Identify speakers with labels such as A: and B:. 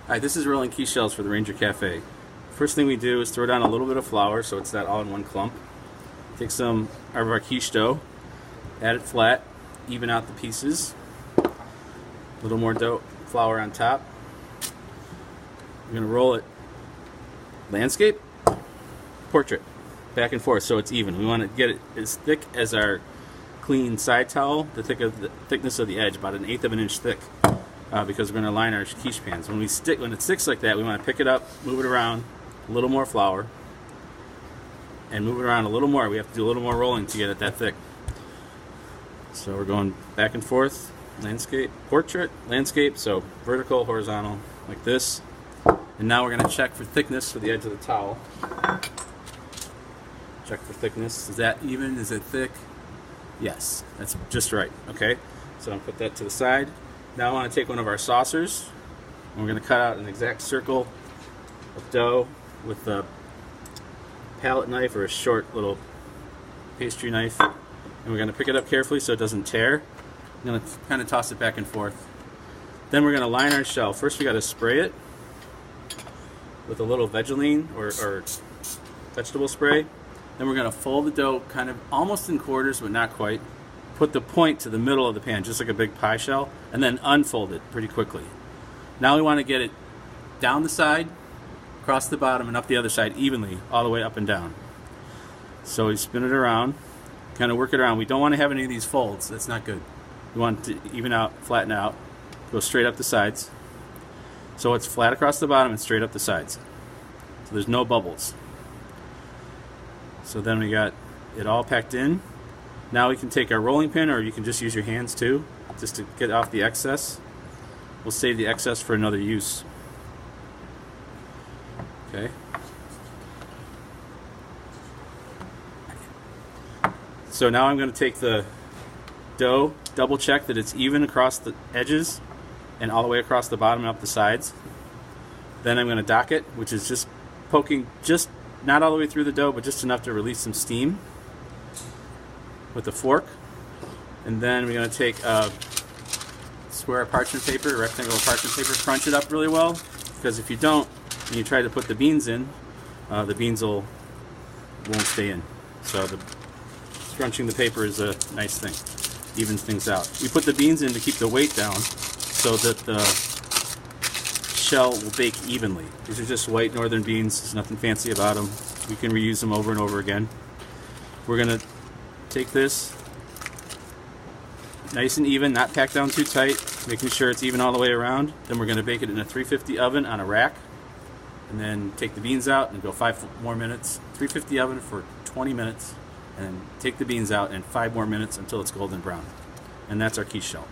A: Alright, this is rolling quiche shells for the Ranger Cafe. First thing we do is throw down a little bit of flour so it's not all in one clump. Take some of our quiche dough, add it flat, even out the pieces. A little more dough, flour on top. We're going to roll it landscape, portrait, back and forth so it's even. We want to get it as thick as our clean side towel, the thickness of the edge, about 1/8 of an inch thick. Because we're going to line our quiche pans. When it sticks like that, we want to pick it up, move it around, a little more flour, and move it around a little more. We have to do a little more rolling to get it that thick. So we're going back and forth, landscape, portrait, landscape, so vertical, horizontal, like this. And now we're going to check for thickness for the edge of the towel. Check for thickness. Is that even? Is it thick? Yes, that's just right. Okay, so I'll put that to the side. Now I want to take one of our saucers, and we're going to cut out an exact circle of dough with a palette knife or a short little pastry knife, and we're going to pick it up carefully so it doesn't tear. I'm going to kind of toss it back and forth. Then we're going to line our shell. First we got to spray it with a little Vaseline or vegetable spray. Then we're going to fold the dough kind of almost in quarters but not quite. Put the point to the middle of the pan, just like a big pie shell, and then unfold it pretty quickly. Now we want to get it down the side, across the bottom, and up the other side evenly, all the way up and down. So we spin it around, kind of work it around. We don't want to have any of these folds. That's not good. We want it to even out, flatten out, go straight up the sides. So it's flat across the bottom and straight up the sides. So there's no bubbles. So then we got it all packed in. Now we can take our rolling pin, or you can just use your hands too, just to get off the excess. We'll save the excess for another use. Okay. So now I'm going to take the dough, double check that it's even across the edges and all the way across the bottom and up the sides. Then I'm going to dock it, which is just poking, just not all the way through the dough, but just enough to release some steam, with a fork. And then we're going to take a square of parchment paper, rectangle of parchment paper, crunch it up really well, because if you don't, and you try to put the beans in, the beans won't stay in. So crunching the paper is a nice thing, evens things out. We put the beans in to keep the weight down so that the shell will bake evenly. These are just white northern beans, there's nothing fancy about them. We can reuse them over and over again. We're going to take this nice and even, not packed down too tight, making sure it's even all the way around. Then we're going to bake it in a 350 oven on a rack, and then take the beans out and go 5 more minutes. 350 oven for 20 minutes, and then take the beans out and 5 more minutes until it's golden brown. And that's our quiche shell.